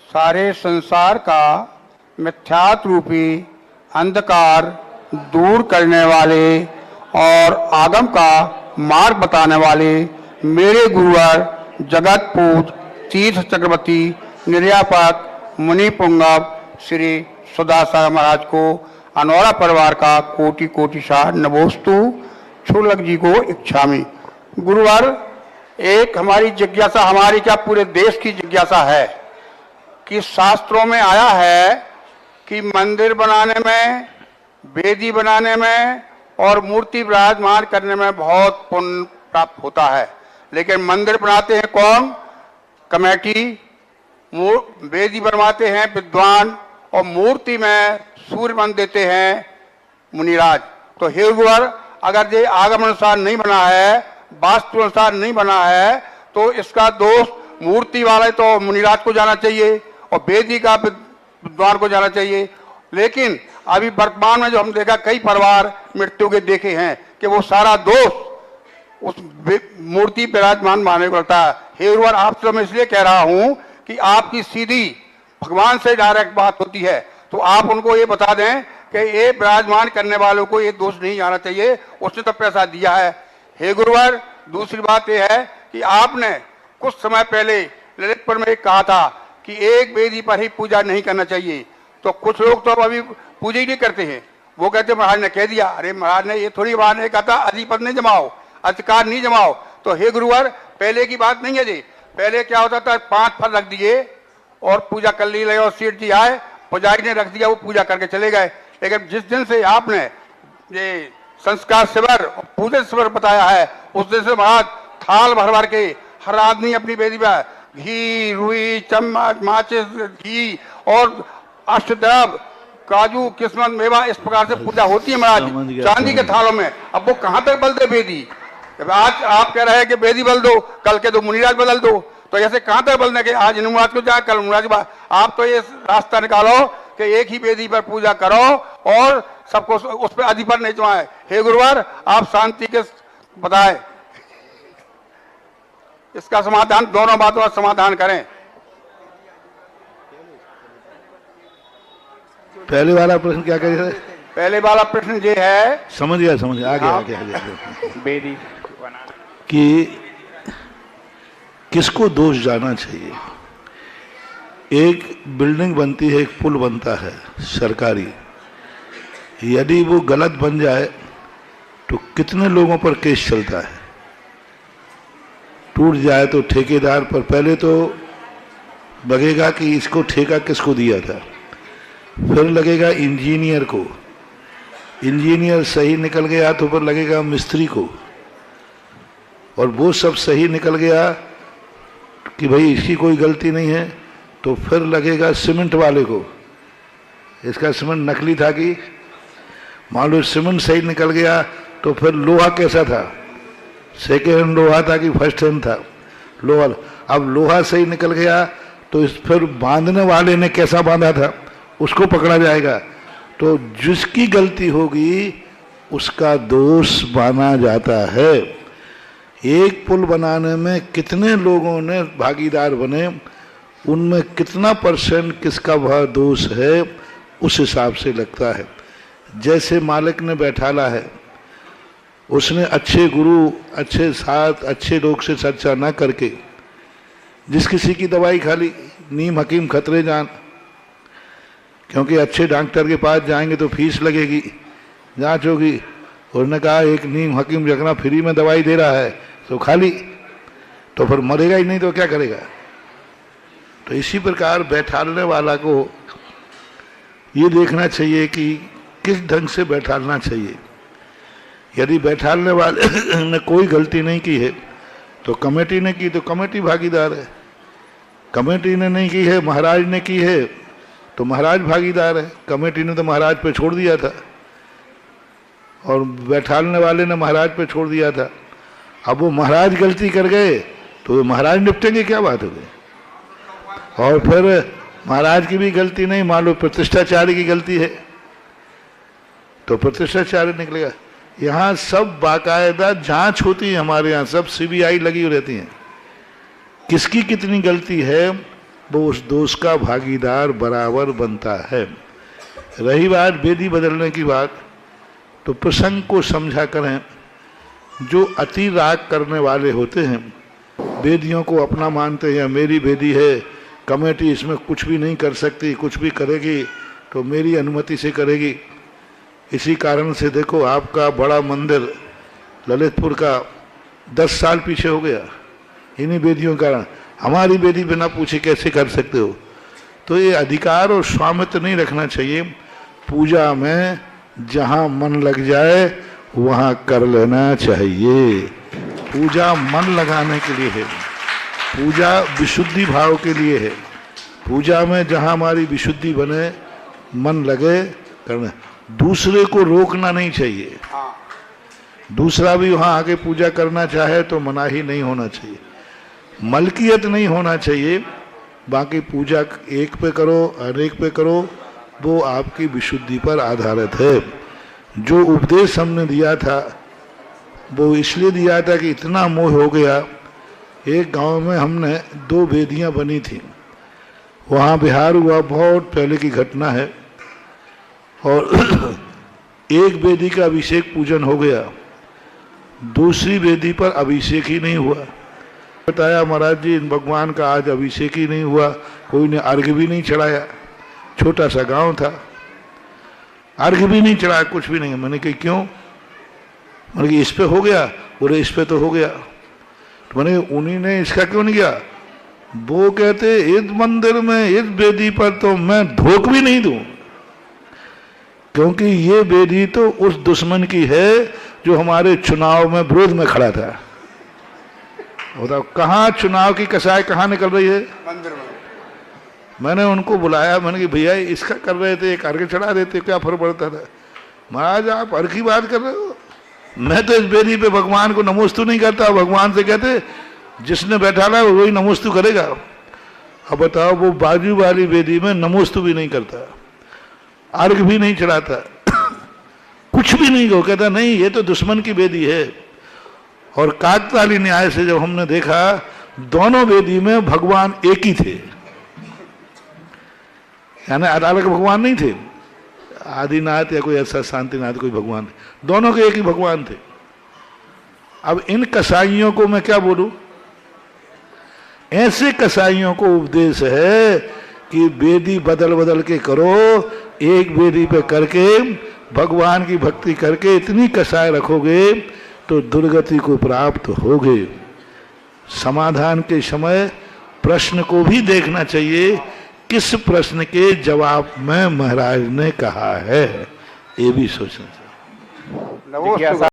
सारे संसार का मिथ्यात्व रूपी अंधकार दूर करने वाले और आगम का मार्ग बताने वाले मेरे गुरुवर जगत पूज तीर्थ चक्रवर्ती निर्यापक मुनि पुंगव श्री सुदासागर महाराज को अनौरा परिवार का कोटि कोटि शाह नमोस्तु। छुलक जी को इच्छामि। गुरुवर, एक हमारी जिज्ञासा, हमारी क्या पूरे देश की जिज्ञासा है कि शास्त्रों में आया है कि मंदिर बनाने में, वेदी बनाने में और मूर्ति विराजमान करने में बहुत पुण्य प्राप्त होता है, लेकिन मंदिर बनाते हैं कौन? कमेटी। वेदी बनवाते हैं विद्वान और मूर्ति में सूर्य मन देते हैं मुनिराज। तो हे गुरुवर, अगर ये आगम अनुसार नहीं बना है, वास्तु अनुसार नहीं बना है, तो इसका दोष मूर्ति वाले तो मुनिराज को जाना चाहिए और वेदी का विद्वान को जाना चाहिए। लेकिन अभी वर्तमान में जो हम देखा, कई परिवार मृत्यु के देखे हैं कि वो सारा दोष उस मूर्ति विराजमान मानने को लगता है। हे गुरुवर, आपसे तो मैं इसलिए कह रहा हूं कि आपकी सीधी भगवान से डायरेक्ट बात होती है, तो आप उनको ये बता दें कि ये विराजमान करने वालों को ये दोष नहीं आना चाहिए, उसने तो पैसा दिया है। हे गुरुवर, दूसरी बात यह है कि आपने कुछ समय पहले ललितपुर में कहा था कि एक वेदी पर ही पूजा नहीं करना चाहिए, तो कुछ लोग तो अभी पूजा ही नहीं करते हैं। वो कहते महाराज ने कह दिया। अरे महाराज ने ये थोड़ी बात नहीं कहा था अधिपति नहीं जमाओ, अधिकार नहीं जमाओ। तो हे गुरुवर, पहले की बात नहीं है जी। पहले क्या होता था, 5 फल रख दिए और पूजा कर ली, और सेठ जी आए, पुजारी ने रख दिया, वो पूजा करके चले गए। लेकिन जिस दिन से आपने ये संस्कार शिविर और पूजन शिविर बताया है, उस दिन से महाराज थाल भर भर के हर आदमी अपनी वेदी पर घी, रुई, चम्मच, माचिस, घी और अष्टद्रव्य, काजू, किस्मत, मेवा, इस प्रकार से पूजा होती है महाराज चांदी के थालों में। अब वो कहाँ तक बल दे वेदी? आज आप कह रहे हैं कि वेदी बल दो, कल के दो मुनिराज बदल दो, तो ऐसे कहाँ तक बदलने के? आज मुनिराज को जाए, कल मुनिराज के बाद। आप तो ये रास्ता निकालो कि एक ही वेदी पर पूजा करो और सबको उस पर अधिपति नहीं जमाए। हे गुरुवर, आप शांति के बताएं, इसका समाधान, दोनों बातों का समाधान करें। पहले वाला प्रश्न क्या कह रहे थे? पहले वाला प्रश्न ये है, समझ गया आगे वेदी कि किसको दोष जाना चाहिए। एक बिल्डिंग बनती है, एक पुल बनता है सरकारी, यदि वो गलत बन जाए तो कितने लोगों पर केस चलता है। टूट जाए तो ठेकेदार पर पहले तो लगेगा कि इसको ठेका किसको दिया था, फिर लगेगा इंजीनियर को, इंजीनियर सही निकल गया तो फिर लगेगा मिस्त्री को, और वो सब सही निकल गया कि भाई इसकी कोई गलती नहीं है तो फिर लगेगा सीमेंट वाले को, इसका सीमेंट नकली था कि मान लो सीमेंट सही निकल गया तो फिर लोहा कैसा था, सेकेंड हैंड लोहा था कि फर्स्ट हैंड था लोहा। अब लोहा सही निकल गया तो इस फिर बांधने वाले ने कैसा बांधा था उसको पकड़ा जाएगा। तो जिसकी गलती होगी उसका दोष माना जाता है। एक पुल बनाने में कितने लोगों ने भागीदार बने, उनमें कितना % किसका वह दोष है, उस हिसाब से लगता है। जैसे मालिक ने बैठाला है, उसने अच्छे गुरु, अच्छे साथ, अच्छे लोग से चर्चा न करके जिस किसी की दवाई खा ली, नीम हकीम खतरे जान, क्योंकि अच्छे डॉक्टर के पास जाएंगे तो फीस लगेगी, जांच होगी। उसने कहा एक नीम हकीम जगना फ्री में दवाई दे रहा है तो खा ली, तो फिर मरेगा ही नहीं तो क्या करेगा। तो इसी प्रकार बैठालने वाला को ये देखना चाहिए कि किस ढंग से बैठालना चाहिए। यदि बैठालने वाले ने कोई गलती नहीं की है तो कमेटी ने की तो कमेटी भागीदार है, कमेटी ने नहीं की है, महाराज ने की है तो महाराज भागीदार है। कमेटी ने तो महाराज पे छोड़ दिया था और बैठालने वाले ने महाराज पे छोड़ दिया था। अब वो महाराज गलती कर गए तो वो महाराज निपटेंगे, क्या बात हो गई। और फिर महाराज की भी गलती नहीं, मान लो प्रतिष्ठाचार्य की गलती है तो प्रतिष्ठाचार्य निकलेगा। यहाँ सब बाकायदा जांच होती है, हमारे यहाँ सब CBI लगी रहती है, किसकी कितनी गलती है वो उस दोष का भागीदार बराबर बनता है। रही बात वेदी बदलने की बात, तो प्रसंग को समझा करें। जो अति राग करने वाले होते हैं, वेदियों को अपना मानते हैं, मेरी वेदी है, कमेटी इसमें कुछ भी नहीं कर सकती, कुछ भी करेगी तो मेरी अनुमति से करेगी। इसी कारण से देखो आपका बड़ा मंदिर ललितपुर का 10 साल पीछे हो गया इन्हीं वेदियों के कारण। हमारी वेदी बिना पूछे कैसे कर सकते हो? तो ये अधिकार और स्वामित्व नहीं रखना चाहिए। पूजा में जहाँ मन लग जाए वहाँ कर लेना चाहिए। पूजा मन लगाने के लिए है, पूजा विशुद्धि भाव के लिए है। पूजा में जहाँ हमारी विशुद्धि बने, मन लगे करना। दूसरे को रोकना नहीं चाहिए। दूसरा भी वहाँ आके पूजा करना चाहे तो मनाही नहीं होना चाहिए, मलकियत नहीं होना चाहिए। बाकी पूजा एक पे करो, अनेक पे करो, वो आपकी विशुद्धि पर आधारित है। जो उपदेश हमने दिया था वो इसलिए दिया था कि इतना मोह हो गया। एक गांव में हमने 2 वेदियां बनी थी, वहाँ बिहार हुआ, बहुत पहले की घटना है। और एक वेदी का अभिषेक पूजन हो गया, दूसरी वेदी पर अभिषेक ही नहीं हुआ। बताया महाराज जी इन भगवान का आज अभिषेक ही नहीं हुआ, कोई ने अर्घ्य भी नहीं चढ़ाया। छोटा सा गांव था, अर्घ्य भी नहीं चढ़ाया, कुछ भी नहीं। मैंने कहा क्यों? मैंने कहा इस पे हो गया, बोले इस पे तो हो गया। तो मैंने उन्हीं ने इसका क्यों नहीं किया? वो कहते इस मंदिर में इस वेदी पर तो मैं धोख भी नहीं दूं, क्योंकि ये वेदी तो उस दुश्मन की है जो हमारे चुनाव में विरोध में खड़ा था। बताओ कहाँ चुनाव की कसाई कहाँ निकल रही है? मंदिर में। मैंने उनको बुलाया, मैंने कहा भैया इसका कर रहे थे, एक अर्घ्य चढ़ा देते, क्या फर्क पड़ता था? महाराज आप अर्घ्य की बात कर रहे हो, मैं तो इस वेदी पे भगवान को नमोस्तु नहीं करता। भगवान से कहते जिसने बैठा है वही नमोस्तु करेगा। अब बताओ वो बाजू वाली वेदी में नमोस्तु भी नहीं करता, अर्घ्य भी नहीं चढ़ाता, कुछ भी नहीं। हो कहता नहीं ये तो दुश्मन की वेदी है। और काकताली न्याय से जब हमने देखा दोनों वेदी में भगवान एक ही थे, यानी अलग भगवान नहीं थे, आदिनाथ या कोई ऐसा शांतिनाथ कोई भगवान, दोनों के एक ही भगवान थे। अब इन कसाईयों को मैं क्या बोलूं? ऐसे कसाईयों को उपदेश है कि वेदी बदल बदल के करो, एक वेदी पे करके भगवान की भक्ति करके इतनी कसाई रखोगे तो दुर्गति को प्राप्त होगे। समाधान के समय प्रश्न को भी देखना चाहिए, किस प्रश्न के जवाब में महाराज ने कहा है, ये भी सोचना चाहिए।